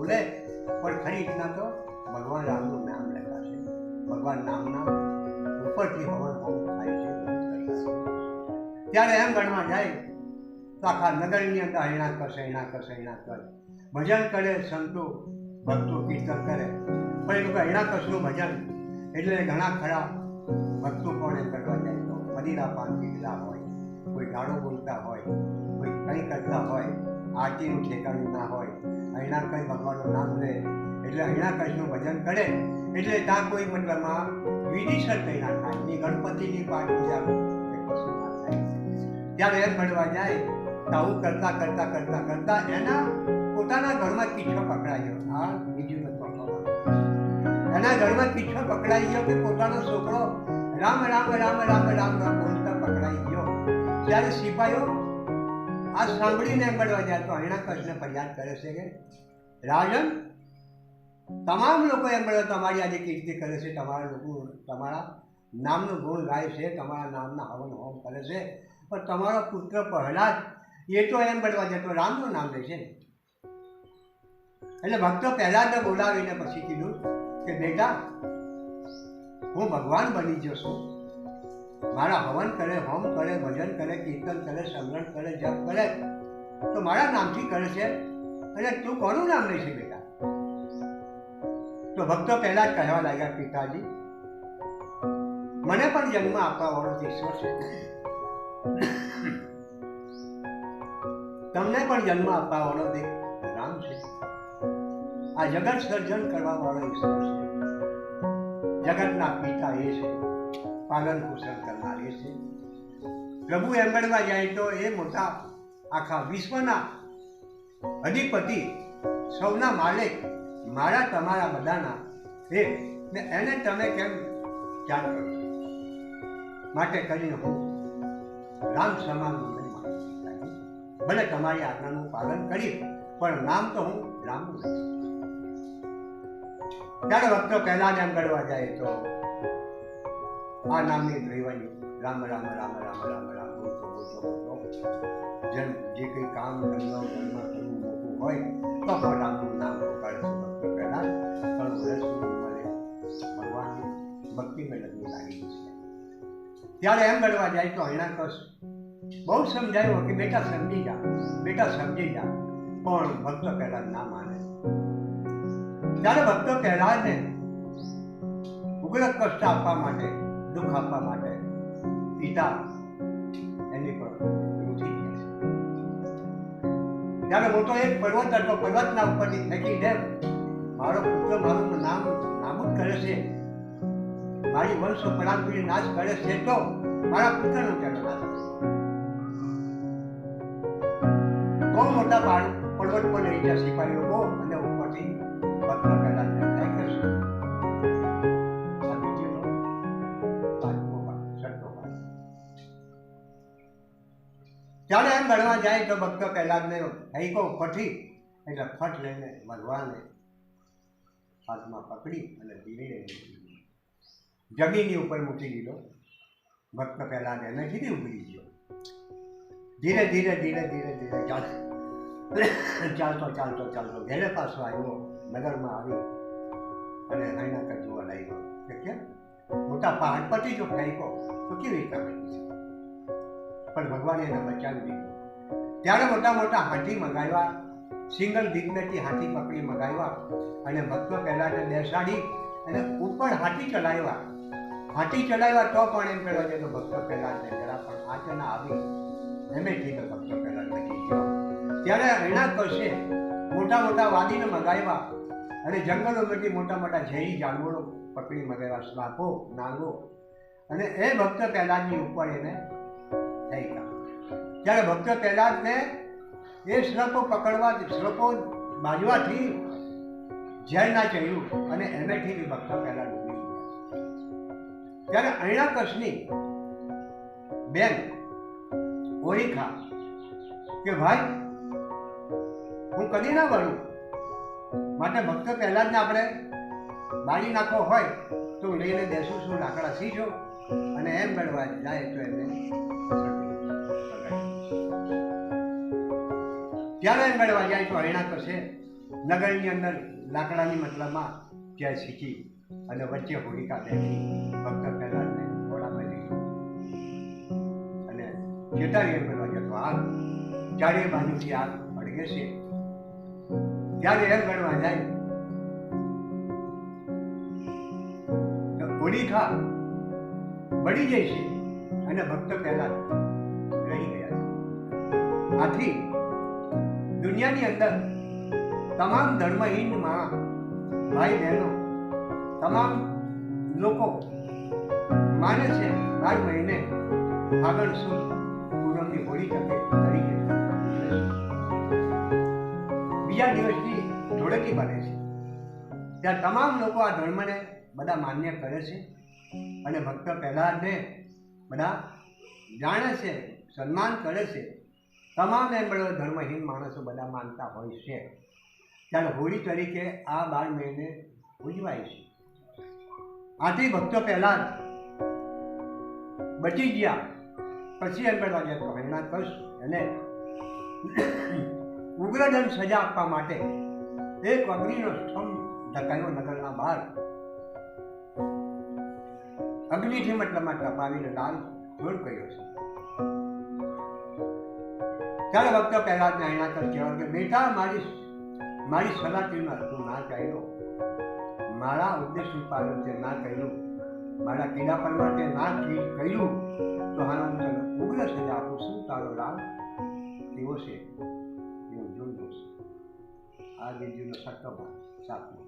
બોલે પણ ખરી રીતના તો ભગવાન રામનું નામ લેતા છે. ભગવાન નામના ઉપરથી હવન હોમ થાય છે. ત્યારે એમ ગણવા જાય તો આખા નગરની અંદર હૈણા કર ભજન કરે, સંતો ભક્તો કીર્તન કરે. પણ એ લોકો હૈણા કસનું ભજન એટલે ઘણા ખરા ભક્તો પણ એમ કરવા જાય તો મદિરા પાન પીધેલા હોય, કોઈ ગાળો બોલતા હોય, કોઈ કંઈ કરતા હોય, આરતીનું ઠેકાણું ના હોય, હૈણા કઈ ભગવાનનું નામ લે એટલે હૈણા કસનું ભજન કરે એટલે ત્યાં કોઈ મતલબમાં વિધિસર કંઈ ના થાય, ની ગણપતિની પાઠ પૂજા કશું ના થાય. જ્યારે એમ ભણવા જાય તો આવું કરતા એના પોતાના ઘરમાં પીછો પકડાઈ ગયો. હા, બીજું નથી પકડવા. એના ઘરમાં પીછો પકડાઈ ગયો કે પોતાનો છોકરો રામ રામ રામ રામ રામ રામ બોલતા પકડાઈ ગયો. ત્યારે સિપાહીઓ આ સાંભળીને એમ ભણવા જાય તો હૈણા કસને ફરિયાદ કરે છે કે રાજન, તમામ લોકો એમ ભણે તમારી આજે કીર્તિ કરે છે, તમારા લોકો તમારા નામનું ગુણ ગાય છે, તમારા નામના હવન હોમ કરે છે, પણ તમારો પુત્ર પ્રહલાદ એ તો એમ બનવા જતો રામનું નામ લે છે. એટલે ભક્તો પ્રહલાદને બોલાવીને પછી કીધું કે બેટા, હું ભગવાન બની ગયો છું, મારા હવન કરે, હોમ કરે, ભજન કરે, કીર્તન કરે, સમરણ કરે, જપ કરે તો મારા નામથી કરે છે, અને તું કોનું નામ લે છે બેટા? તો ભક્તો પહેલા જ કહેવા લાગ્યા, પિતાજી, મને પણ જન્મ આપવા વાળો ઈશ્વર છે, તમને પણ જન્મ આપવા વાળો રામ છે, આ જગત સર્જન કરવા વાળો ઈશ્વર છે, જગતના પિતા એ છે, પાલન પોષણ કરનાર એ છે. પ્રભુ એમ ગણવા જાય તો એ મોટા આખા વિશ્વના અધિપતિ, સૌના માલિક, મારા તમારા બધાના એ ને એને તમે કેમ જાણ કરો? માટે કરીને હું રામ સમાન ભલે તમારી આજ્ઞાનું પાલન કરી, પણ નામ તો હું રામનું લઈશ. ત્યારે ભક્તો પહેલા એમ કરવા જાય તો આ નામની ધ્રુવની રામ રામ રામ રામ રામ રામ બોલતો જેમ જે કંઈ કામ ધંધો ઘરમાં કરવું મોટું હોય તો પણ રામનું નામ પુકારે છે. ભક્તો પહેલા 3 વર્ષ ઉંમરે ભગવાનની ભક્તિમાં લગ્ન લાગી છે. ત્યારે એમ ગણવા જાય તો હૈણા કસ બહુ સમજાયું કે બેટા સમજી જા, પણ ભક્તો પહેલા ના માને. ત્યારે ભક્તો પહેલાને ઉગ્ર કષ્ટ આપવા માટે, દુઃખ આપવા માટે પિતા એની પર રૂઠી ગયા છે. ત્યારે મોટો એક પર્વત હતો, પર્વતના ઉપરથી ફેંકી દે, મારો પુત્ર મારું નામ નાબૂદ કરે છે, મારી વંશ પરાંપરી નાશ કરે છે, તો મારા પુત્રનો કેમ નાશ કરે? બહુ મોટા પર્વત પર લઈ ગયા સિપાહીઓ બહુ, અને ઉપરથી ભક્તો પહેલા ફેંક કરશે. ત્યારે એમ ગણવા જાય તો ભક્તો પહેલાને હૈકો ફઠી એટલે ફટ લઈને ભગવાને હાથમાં પકડી અને ધીરે જમીનની ઉપર મૂકી દીધો. ભક્ત પહેલાને એને કીધી ઉભરી ગયો. ધીરે ધીરે ચાલતો ઘેરે પાછો આવ્યો, નગરમાં આવી અને હૈણા કર જોવા લાગ્યો કે કેમ મોટા પહાડ પરથી જો ફેંકો તો કેવી રીતના બની છે? પણ ભગવાને એને બચાવી દીધો. ત્યારે મોટા હાથી મંગાવ્યા, સિંગલ દિગ્મેથી હાથી પકડી મંગાવ્યા અને ભક્તો પહેલાને બેસાડી અને ઉપર હાથી ચલાવ્યા તો પણ એમ પેલો જેનો ભક્તો પહેલાને જરા પણ આંચ ના આવી, એમે કીધો ભક્તો પહેલા બચી ગયો. ત્યારે હૈણા કસે મોટા વાદીને મંગાવ્યા અને જંગલોમાંથી મોટા ઝેરી જાનવરો પકડી મંગાવ્યા, શ્વાપો, નાગો, અને એ ભક્ત પહેલાની ઉપર એને થઈ ગયા. ત્યારે ભક્ત પહેલાને એ શ્રપો બાજવાથી ઝેર ના ચડ્યું અને એમેથી બી ભક્ત પહેલા ડૂબી ગયા. ત્યારે હૈણા કસની બેન ઓળીખા કે ભાઈ હું કદી ના બનું, માટે ભક્ત પહેલા જ આપણે બાળી નાખવો હોય તો લઈને બેસું છું, લાકડા સીજો અને એમ ગણવા જાય તો એને ત્યારે એમ ગણવા જાય તો હૈણા કસે નગરની અંદર લાકડાની મતલબમાં ત્યાં શીખી અને વચ્ચે હોલિકા બેઠી ભક્ત પ્રહલાદને ઘોડામાં લઈ અને ચેતાવી એમ કરવા જતો આગ ચારે બાજુથી આગ અડગે છે. ત્યારે એમ ગણવા જાય હોલિકા બળી જાય છે અને ભક્ત પ્રહલાદ રહી ગયા. આથી દુનિયાની અંદર તમામ ધર્મહીન માં ભાઈ બહેનો તમામ લોકો માને છે 12 મહિને ફાગણ સુદ પૂનમની હોળી તરીકે બીજા દિવસની ધૂળેટી બને છે. ત્યાં તમામ લોકો આ ધર્મને બધા માન્ય કરે છે અને ભક્ત પ્રહલાદને બધા જાણે છે, સન્માન કરે છે. તમામ એમ બધા ધર્મહીન માણસો બધા માનતા હોય છે. ત્યારે હોળી તરીકે આ 12 મહિને ઉજવાય છે. આથી ભક્તો પ્રહલાદ બચી ગયા. પછી એમ કરવા ગયા તો હિરણ્યકશ એને ઉગ્રદંડ સજા આપવા માટે એક અગ્નિનો સ્તંભ ઢકાયો નગરના બહાર. અગ્નિથી મતલબમાં તપાવીને લાલ ધોળ કર્યો છે. ત્યારે ભક્તો પ્રહલાદને હિરણ્યકશ કહેવા કે બેટા મારી સલાહમાં તું ના ચાલ્યો, મારા ઉદ્દેશ પાલન તે ના કર્યું, મારા કીડા પર માટે ના કર્યું તો હાલ હું તને ઉગ્ર સજા આપું છું. તારો લાભ કેવો છે એવું જોઈ જોશે. આ વિડીયોનો 7મો ભાગ 7મો